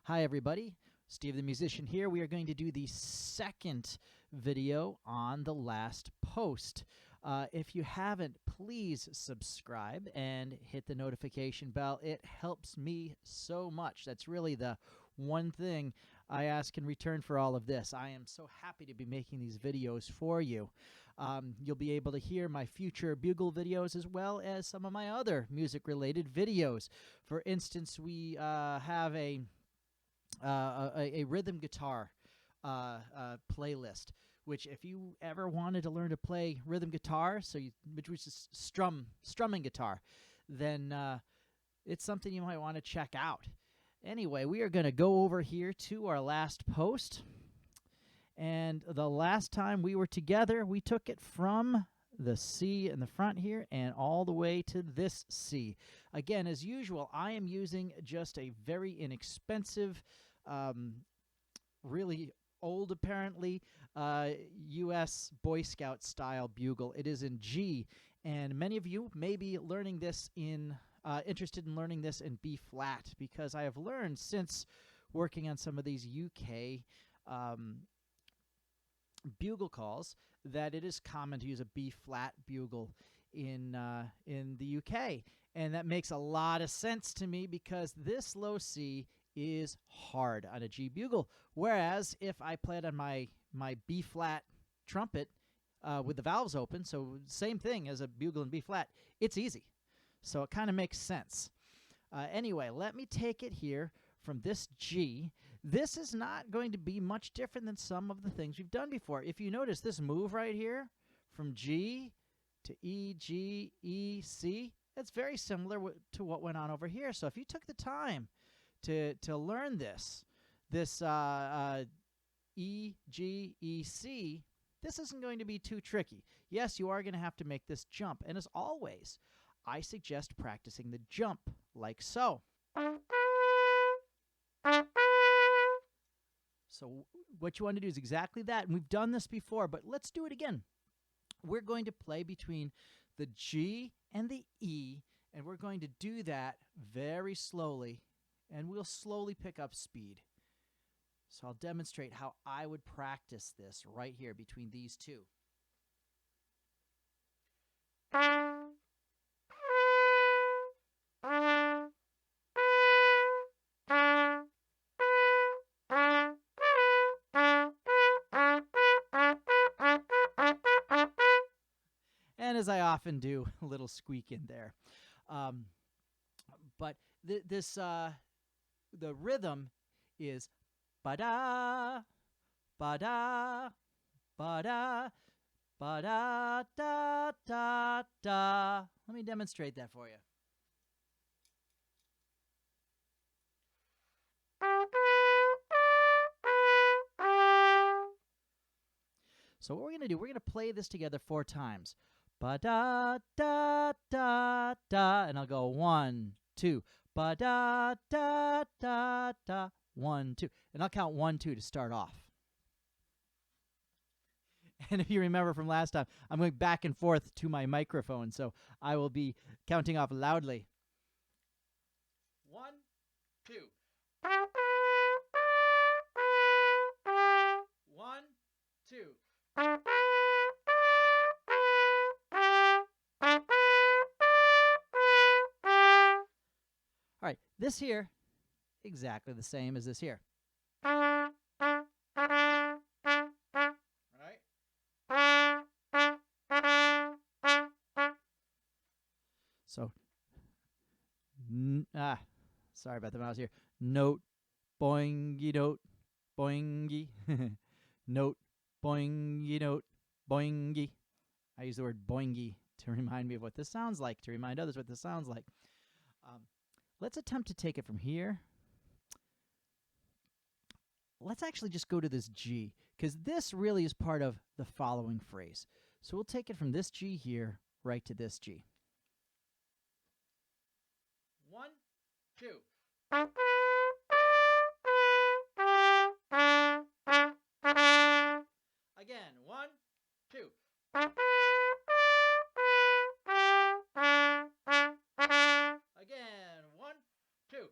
Hi everybody, Steve the musician here. We are going to do the second video on the last post. If you haven't, please subscribe and hit the notification bell. It helps me so much. That's really the one thing I ask in return for all of this. I am so happy to be making these videos for you. You'll be able to hear my future Bugle videos as well as some of my other music-related videos. For instance, we have a rhythm guitar playlist, which if you ever wanted to learn to play rhythm guitar, which is strumming guitar, then it's something you might want to check out. Anyway, we are going to go over here to our last post. And the last time we were together, we took it from the C in the front here and all the way to this C. Again, as usual, I am using just a very inexpensive, really old, apparently, U.S. Boy Scout style bugle. It is in G, and many of you may be learning this interested in learning this in B flat, because I have learned since working on some of these UK bugle calls that it is common to use a B flat bugle in the UK, and that makes a lot of sense to me because this low C is hard on a G bugle, whereas if I play it on my B flat trumpet with the valves open, so same thing as a bugle in B flat, it's easy. So it kind of makes sense. Anyway, let me take it here from this G. This is not going to be much different than some of the things we've done before. If you notice this move right here from G to E, G, E, C, it's very similar to what went on over here. So if you took the time to learn this E, G, E, C, this isn't going to be too tricky. Yes, you are going to have to make this jump. And as always, I suggest practicing the jump like so. So what you want to do is exactly that. And we've done this before, but let's do it again. We're going to play between the G and the E, and we're going to do that very slowly, and we'll slowly pick up speed. So I'll demonstrate how I would practice this right here between these two. And as I often do, a little squeak in there. But the rhythm is ba-da, ba-da, ba-da, ba-da, da, da, da. Let me demonstrate that for you. So what we're going to do, we're going to play this together 4 times. Ba-da, da, da, da. And I'll go 1, 2. Ba-da, da, da, da. 1, 2. And I'll count 1, 2 to start off. And if you remember from last time, I'm going back and forth to my microphone, so I will be counting off loudly. 1, 2. 1, 2. All right, this here, exactly the same as this here. All right. So, sorry about the mouse here. Note, boingy, note, boingy. Note, boingy, note, boingy. I use the word boingy to remind me of what this sounds like, to remind others what this sounds like. Let's attempt to take it from here. Let's actually just go to this G, because this really is part of the following phrase. So we'll take it from this G here right to this G. 1, 2. Again, 1, 2. Again, 1, 2.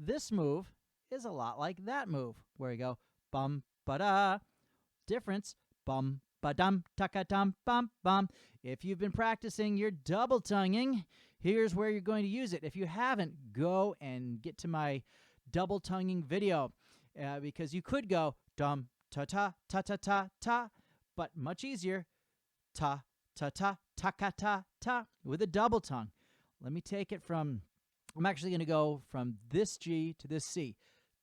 This move is a lot like that move, where you go bum ba da. Difference, bum ba dum taka dum bum bum. If you've been practicing your double tonguing, here's where you're going to use it. If you haven't, go and get to my double tonguing video, because you could go dum ta ta ta ta ta ta, but much easier, ta ta ta ta ka ta ta with a double tongue. Let me take it from, I'm actually going to go from this G to this C.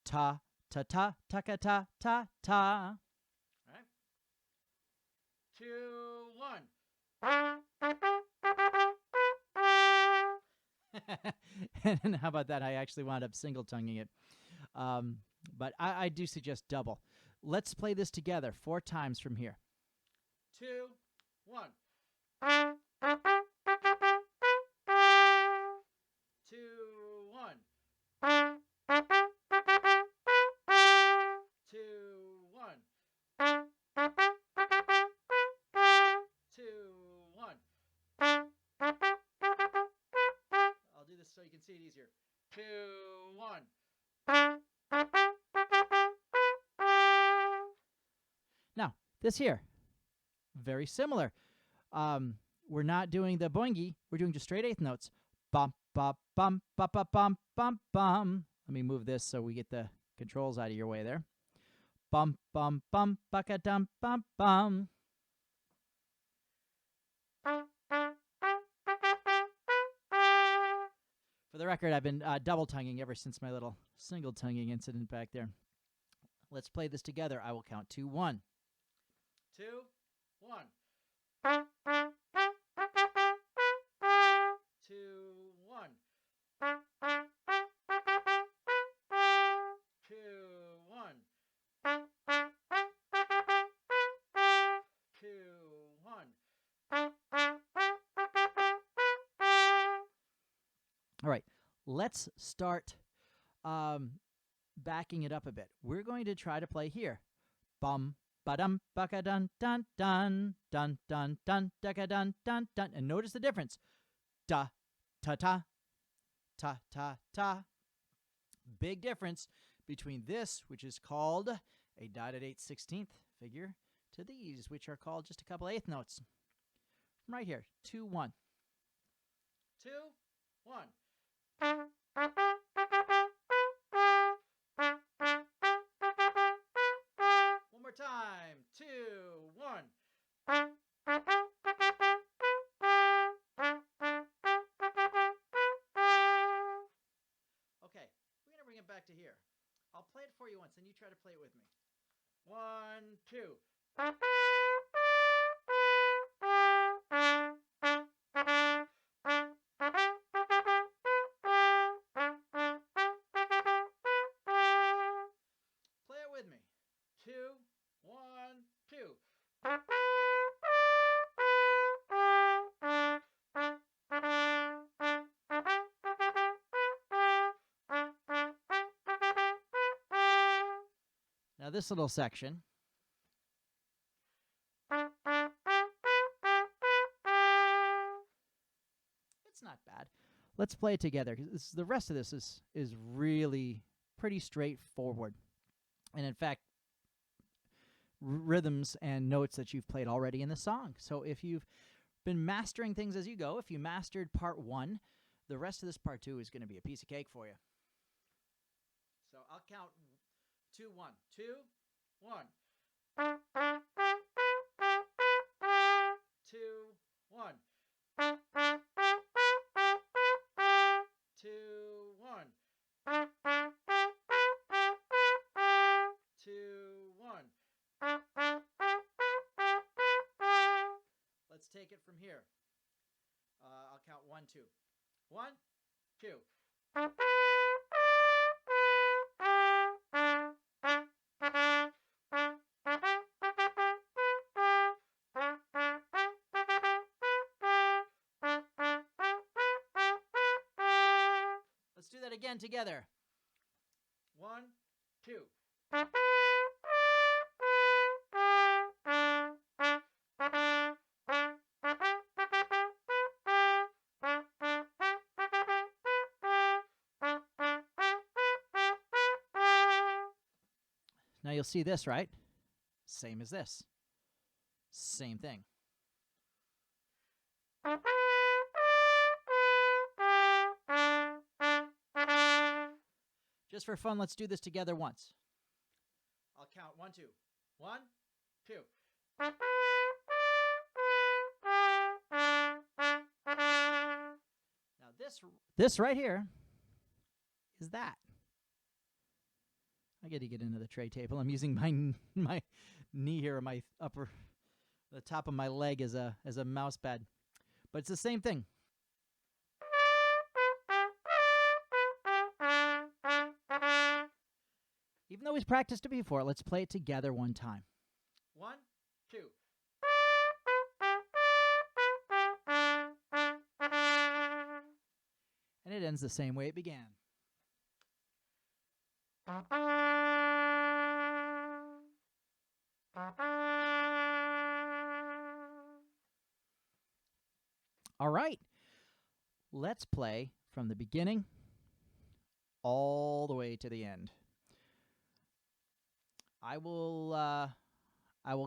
Ta ta ta ta ka ta ta ta. All right. 2, 1. And how about that? I actually wound up single tonguing it. But I do suggest double. Let's play this together 4 times from here. 2, 1. 2, 1. 2, 1. 2, 1. I'll do this so you can see it easier. 2, 1. Now, this here, very similar. We're not doing the boingy. We're doing just straight eighth notes. Bum, bum, bum, bum, bum, bum, bum, bum. Let me move this so we get the controls out of your way there. Bum, bum, bum, baka dum, bum, bum. For the record, I've been double tonguing ever since my little single tonguing incident back there. Let's play this together. I will count 2, 1. 2, 1. 2, 1. 2, 1. 2, 1. All right, let's start backing it up a bit. We're going to try to play here. Bum, ba-dum, baka-dun, dun, dun, dun, dun, dun, daka-dun, dun, dun. And notice the difference. Da, ta-ta, ta-ta-ta. Big difference between this, which is called a dotted 8/16 figure, to these, which are called just a couple eighth notes. Right here, 2, 1. 2, 1. One more time. 2, 1. Okay, we're going to bring it back to here. I'll play it for you once, and you try to play it with me. 1, 2. Play it with me. 2, 1, 2. Now this little section. It's not bad. Let's play it together. The rest of this is really pretty straightforward. And in fact, rhythms and notes that you've played already in the song. So if you've been mastering things as you go, if you mastered part 1, the rest of this part 2 is going to be a piece of cake for you. So I'll count 2, 1. 2, 1. 2, 1. 2, 1. 2, 1. Let's take it from here. I'll count 1, 2. 1, 2. Let's do that again together. 1, 2. Now you'll see this, right? Same as this. Same thing. Just for fun, let's do this together once. I'll count 1, 2. 1, 2. Now this right here is that. I got to get into the tray table. I'm using my knee here, or my the top of my leg as a mouse pad, but it's the same thing. Even though we've practiced it before, let's play it together one time. 1, 2. And it ends the same way it began. All right, let's play from the beginning all the way to the end. I will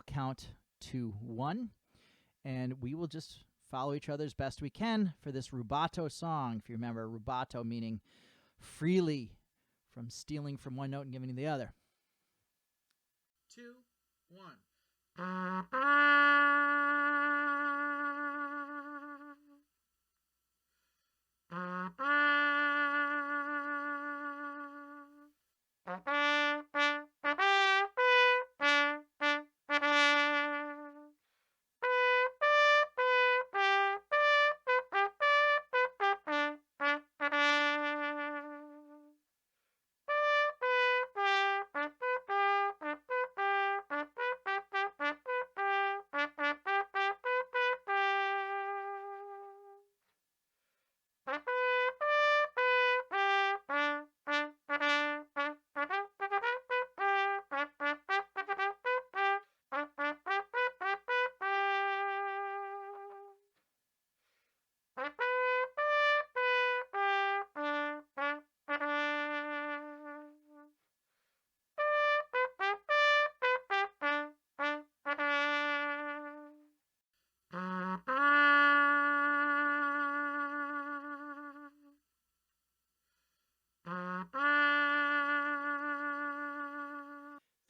count to 1, and we will just follow each other as best we can for this rubato song. If you remember, rubato meaning freely, from stealing from one note and giving to the other. 2, 1.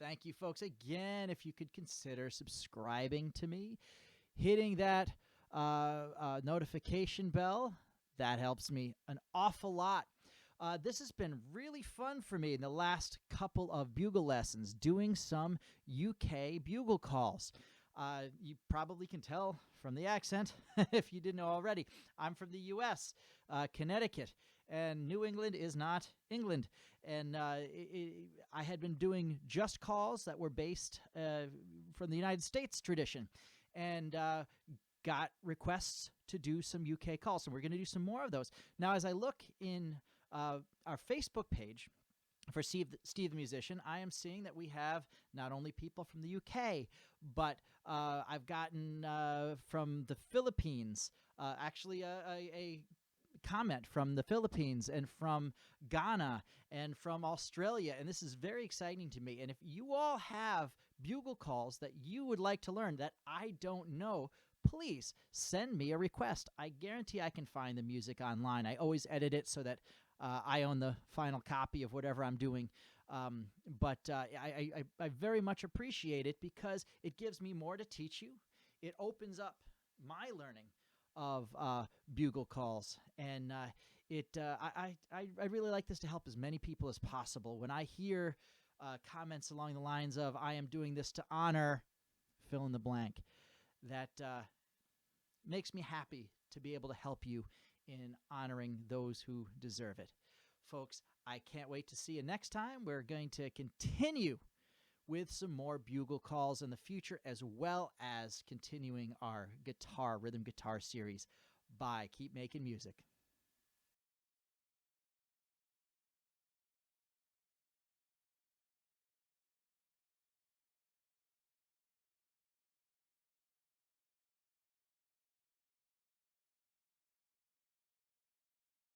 Thank you, folks. Again, if you could consider subscribing to me, hitting that notification bell, that helps me an awful lot. This has been really fun for me in the last couple of bugle lessons, doing some UK bugle calls. You probably can tell from the accent, if you didn't know already. I'm from the U.S., Connecticut, and New England is not England. And I had been doing just calls that were based from the United States tradition, and got requests to do some UK calls. So we're going to do some more of those. Now, as I look in our Facebook page for Steve the Musician, I am seeing that we have not only people from the UK, but I've gotten from the Philippines, actually a comment from the Philippines and from Ghana and from Australia, and this is very exciting to me. And if you all have bugle calls that you would like to learn that I don't know, please send me a request. I guarantee I can find the music online. I always edit it so that I own the final copy of whatever I'm doing. But I very much appreciate it because it gives me more to teach you. It opens up my learning of bugle calls, and I really like this to help as many people as possible. When I hear comments along the lines of "I am doing this to honor," fill in the blank, that makes me happy to be able to help you in honoring those who deserve it. Folks, I can't wait to see you next time. We're going to continue with some more bugle calls in the future, as well as continuing our rhythm guitar series. Bye. Keep making music.